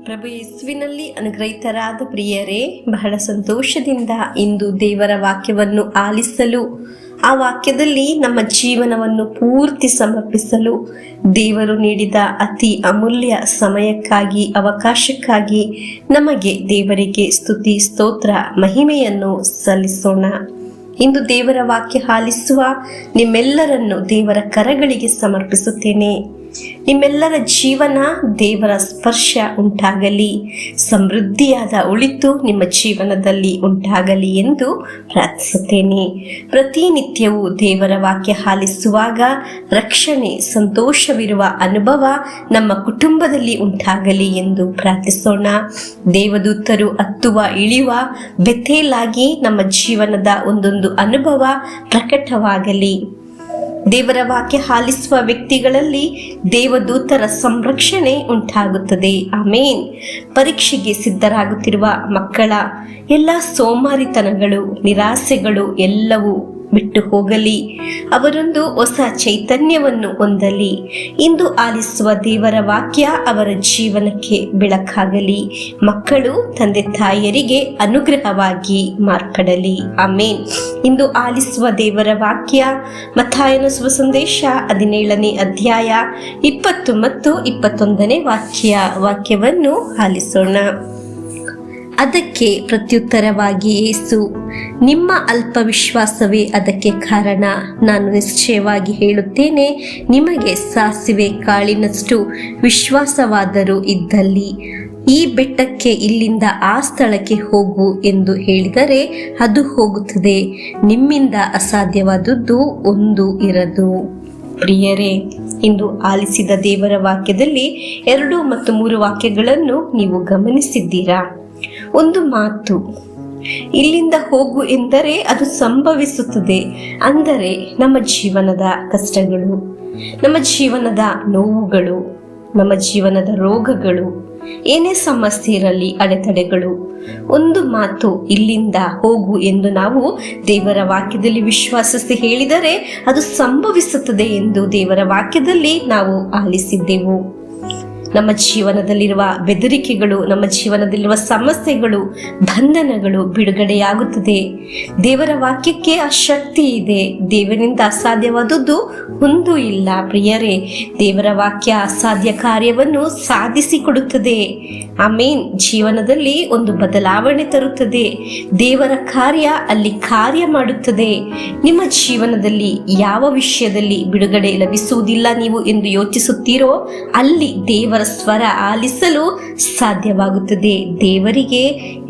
ಪ್ರಭು ಯೇಸುವಿನಲ್ಲಿ ಅನುಗ್ರಹಿತರಾದ ಪ್ರಿಯರೇ, ಬಹಳ ಸಂತೋಷದಿಂದ ಇಂದು ದೇವರ ವಾಕ್ಯವನ್ನು ಆಲಿಸಲು, ಆ ವಾಕ್ಯದಲ್ಲಿ ನಮ್ಮ ಜೀವನವನ್ನು ಪೂರ್ತಿ ಸಮರ್ಪಿಸಲು ದೇವರು ನೀಡಿದ ಅತಿ ಅಮೂಲ್ಯ ಸಮಯಕ್ಕಾಗಿ, ಅವಕಾಶಕ್ಕಾಗಿ ನಮಗೆ ದೇವರಿಗೆ ಸ್ತುತಿ, ಸ್ತೋತ್ರ, ಮಹಿಮೆಯನ್ನು ಸಲ್ಲಿಸೋಣ. ಇಂದು ದೇವರ ವಾಕ್ಯ ಆಲಿಸುವ ನಿಮ್ಮೆಲ್ಲರನ್ನು ದೇವರ ಕರಗಳಿಗೆ ಸಮರ್ಪಿಸುತ್ತೇನೆ. ನಿಮ್ಮೆಲ್ಲರ ಜೀವನ ದೇವರ ಸ್ಪರ್ಶ ಉಂಟಾಗಲಿ, ಸಮೃದ್ಧಿಯಾದ ಒಳಿತು ನಿಮ್ಮ ಜೀವನದಲ್ಲಿ ಉಂಟಾಗಲಿ ಎಂದು ಪ್ರಾರ್ಥಿಸುತ್ತೇನೆ. ಪ್ರತಿನಿತ್ಯವೂ ದೇವರ ವಾಕ್ಯ ಆಲಿಸುವಾಗ ರಕ್ಷಣೆ, ಸಂತೋಷವಿರುವ ಅನುಭವ ನಮ್ಮ ಕುಟುಂಬದಲ್ಲಿ ಉಂಟಾಗಲಿ ಎಂದು ಪ್ರಾರ್ಥಿಸೋಣ. ದೇವದೂತರು ಹತ್ತುವ ಇಳಿಯುವ ಬೆತ್ತೇಲಾಗಿ ನಮ್ಮ ಜೀವನದ ಒಂದೊಂದು ಅನುಭವ ಪ್ರಕಟವಾಗಲಿ. ದೇವರ ವಾಕ್ಯ ಆಲಿಸುವ ವ್ಯಕ್ತಿಗಳಲ್ಲಿ ದೇವದೂತರ ಸಂರಕ್ಷಣೆ ಉಂಟಾಗುತ್ತದೆ. ಆಮೇನ್. ಪರೀಕ್ಷೆಗೆ ಸಿದ್ಧರಾಗುತ್ತಿರುವ ಮಕ್ಕಳ ಎಲ್ಲ ಸೋಮಾರಿತನಗಳು, ನಿರಾಸೆಗಳು ಎಲ್ಲವೂ ಬಿಟ್ಟು ಹೋಗಲಿ. ಅವರೊಂದು ಹೊಸ ಚೈತನ್ಯವನ್ನು ಹೊಂದಲಿ. ಇಂದು ಆಲಿಸುವ ದೇವರ ವಾಕ್ಯ ಅವರ ಜೀವನಕ್ಕೆ ಬೆಳಕಾಗಲಿ. ಮಕ್ಕಳು ತಂದೆ ತಾಯಿಯರಿಗೆ ಅನುಗ್ರಹವಾಗಿ ಮಾರ್ಪಡಲಿ. ಆಮೇನ್. ಇಂದು ಆಲಿಸುವ ದೇವರ ವಾಕ್ಯ ಮತ್ತಾಯನ ಶುಭ ಸಂದೇಶ 17ನೇ ಅಧ್ಯಾಯ 20 ಮತ್ತು 21ನೇ ವಾಕ್ಯವನ್ನು ಆಲಿಸೋಣ. ಅದಕ್ಕೆ ಪ್ರತ್ಯುತ್ತರವಾಗಿ ಯೇಸು, ನಿಮ್ಮ ಅಲ್ಪ ವಿಶ್ವಾಸವೇ ಅದಕ್ಕೆ ಕಾರಣ. ನಾನು ನಿಶ್ಚಯವಾಗಿ ಹೇಳುತ್ತೇನೆ, ನಿಮಗೆ ಸಾಸಿವೆ ಕಾಳಿನಷ್ಟು ವಿಶ್ವಾಸವಾದರೂ ಇದ್ದಲ್ಲಿ ಈ ಬೆಟ್ಟಕ್ಕೆ ಇಲ್ಲಿಂದ ಆ ಸ್ಥಳಕ್ಕೆ ಹೋಗು ಎಂದು ಹೇಳಿದರೆ ಅದು ಹೋಗುತ್ತದೆ. ನಿಮ್ಮಿಂದ ಅಸಾಧ್ಯವಾದದ್ದು ಒಂದು ಇರದು. ಪ್ರಿಯರೇ, ಇಂದು ಆಲಿಸಿದ ದೇವರ ವಾಕ್ಯದಲ್ಲಿ 2 ಮತ್ತು 3 ವಾಕ್ಯಗಳನ್ನು ನೀವು ಗಮನಿಸಿದ್ದೀರಾ. ಒಂದು ಮಾತು, ಇಲ್ಲಿಂದ ಹೋಗು ಎಂದರೆ ಅದು ಸಂಭವಿಸುತ್ತದೆ. ಅಂದರೆ ನಮ್ಮ ಜೀವನದ ಕಷ್ಟಗಳು, ನಮ್ಮ ಜೀವನದ ನೋವುಗಳು, ನಮ್ಮ ಜೀವನದ ರೋಗಗಳು, ಏನೇ ಸಮಸ್ಯೆ ಇರಲಿ, ಅಡೆತಡೆಗಳು, ಒಂದು ಮಾತು ಇಲ್ಲಿಂದ ಹೋಗು ಎಂದು ನಾವು ದೇವರ ವಾಕ್ಯದಲ್ಲಿ ವಿಶ್ವಾಸಿಸಿ ಹೇಳಿದರೆ ಅದು ಸಂಭವಿಸುತ್ತದೆ ಎಂದು ದೇವರ ವಾಕ್ಯದಲ್ಲಿ ನಾವು ಆಲಿಸಿದ್ದೆವು. ನಮ್ಮ ಜೀವನದಲ್ಲಿರುವ ಬೆದರಿಕೆಗಳು, ನಮ್ಮ ಜೀವನದಲ್ಲಿರುವ ಸಮಸ್ಯೆಗಳು, ಬಂಧನಗಳು ಬಿಡುಗಡೆಯಾಗುತ್ತದೆ. ದೇವರ ವಾಕ್ಯಕ್ಕೆ ಆ ಶಕ್ತಿ ಇದೆ. ದೇವರಿಂದ ಅಸಾಧ್ಯವಾದದ್ದು ಒಂದೂ ಇಲ್ಲ. ಪ್ರಿಯರೇ, ದೇವರ ವಾಕ್ಯ ಅಸಾಧ್ಯ ಕಾರ್ಯವನ್ನು ಸಾಧಿಸಿಕೊಡುತ್ತದೆ. ಆಮೇನ್. ಜೀವನದಲ್ಲಿ ಒಂದು ಬದಲಾವಣೆ ತರುತ್ತದೆ. ದೇವರ ಕಾರ್ಯ ಅಲ್ಲಿ ಕಾರ್ಯ ಮಾಡುತ್ತದೆ. ನಿಮ್ಮ ಜೀವನದಲ್ಲಿ ಯಾವ ವಿಷಯದಲ್ಲಿ ಬಿಡುಗಡೆ ಲಭಿಸುವುದಿಲ್ಲ ನೀವು ಎಂದು ಯೋಚಿಸುತ್ತೀರೋ ಅಲ್ಲಿ ದೇವರ ಸ್ವರ ಆಲಿಸಲು ಸಾಧ್ಯವಾಗುತ್ತದೆ. ದೇವರಿಗೆ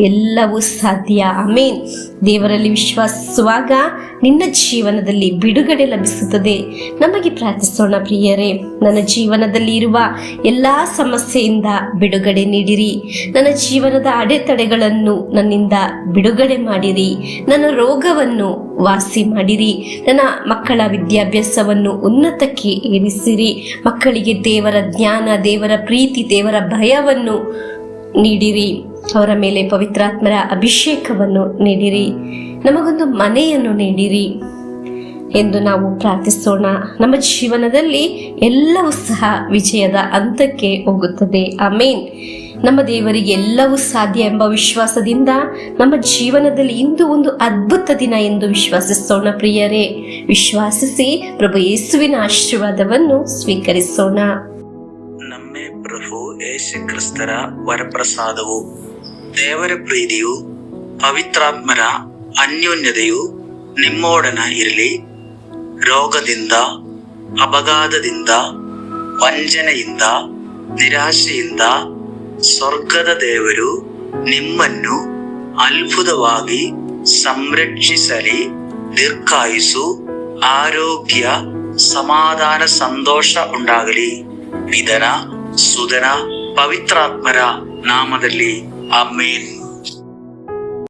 ಎಲ್ಲವೂ ಸಾಧ್ಯ. ಆಮೇನ್. ದೇವರಲ್ಲಿ ವಿಶ್ವಾಸಿಸುವಾಗ ನಿನ್ನ ಜೀವನದಲ್ಲಿ ಬಿಡುಗಡೆ ಲಭಿಸುತ್ತದೆ. ನಮಗೆ ಪ್ರಾರ್ಥಿಸೋಣ. ಪ್ರಿಯರೇ, ನನ್ನ ಜೀವನದಲ್ಲಿ ಇರುವ ಎಲ್ಲಾ ಸಮಸ್ಯೆಯಿಂದ ಬಿಡುಗಡೆ ನೀಡಿರಿ. ನನ್ನ ಜೀವನದ ಅಡೆತಡೆಗಳನ್ನು ನನ್ನಿಂದ ಬಿಡುಗಡೆ ಮಾಡಿರಿ. ನನ್ನ ರೋಗವನ್ನು ವಾಸಿ ಮಾಡಿರಿ. ನನ್ನ ಮಕ್ಕಳ ವಿದ್ಯಾಭ್ಯಾಸವನ್ನು ಉನ್ನತಕ್ಕೆ ಏರಿಸಿರಿ. ಮಕ್ಕಳಿಗೆ ದೇವರ ಜ್ಞಾನ, ದೇವರ ಪ್ರೀತಿ, ದೇವರ ಭಯವನ್ನು ನೀಡಿರಿ. ಅವರ ಮೇಲೆ ಪವಿತ್ರಾತ್ಮರ ಅಭಿಷೇಕವನ್ನು ನೀಡಿರಿ. ನಮಗೊಂದು ಮನೆಯನ್ನು ನೀಡಿರಿ ಎಂದು ನಾವು ಪ್ರಾರ್ಥಿಸೋಣ. ನಮ್ಮ ಜೀವನದಲ್ಲಿ ಎಲ್ಲವೂ ಸಹ ವಿಜಯದ ಹಂತಕ್ಕೆ ಹೋಗುತ್ತದೆ. ಆಮೇನ್. ನಮ್ಮ ದೇವರಿಗೆ ಎಲ್ಲವೂ ಸಾಧ್ಯ ಎಂಬ ವಿಶ್ವಾಸದಿಂದ ನಮ್ಮ ಜೀವನದಲ್ಲಿ ಇಂದು ಒಂದು ಅದ್ಭುತ ದಿನ ಎಂದು ವಿಶ್ವಾಸಿಸೋಣ. ಪ್ರಿಯರೇ, ವಿಶ್ವಾಸಿಸಿ ಪ್ರಭು ಯೇಸುವಿನ ಆಶೀರ್ವಾದವನ್ನು ಸ್ವೀಕರಿಸೋಣ. ನಮ್ಮ ಪ್ರಭು ಯೇಸು ಕ್ರಿಸ್ತರ ವರಪ್ರಸಾದವು, ದೇವರ ಪ್ರೀತಿಯು, ಪವಿತ್ರಾತ್ಮರ ಅನ್ಯೋನ್ಯತೆಯು ನಿಮ್ಮೊಡನ ಇರಲಿ. ರೋಗದಿಂದ, ಅಪಘಾತದಿಂದ, ವಂಚನೆಯಿಂದ, ನಿರಾಶೆಯಿಂದ ಸ್ವರ್ಗದ ದೇವರು ನಿಮ್ಮನ್ನು ಅದ್ಭುತವಾಗಿ ಸಂರಕ್ಷಿಸಲಿ. ದೀರ್ಘಾಯುಸ್ಸು, ಆರೋಗ್ಯ, ಸಮಾಧಾನ, ಸಂತೋಷ ಉಂಟಾಗಲಿ. ಪಿತನ, ಸುತನ, ಪವಿತ್ರಾತ್ಮರ ನಾಮದಲ್ಲಿ ಆಮೇನ್.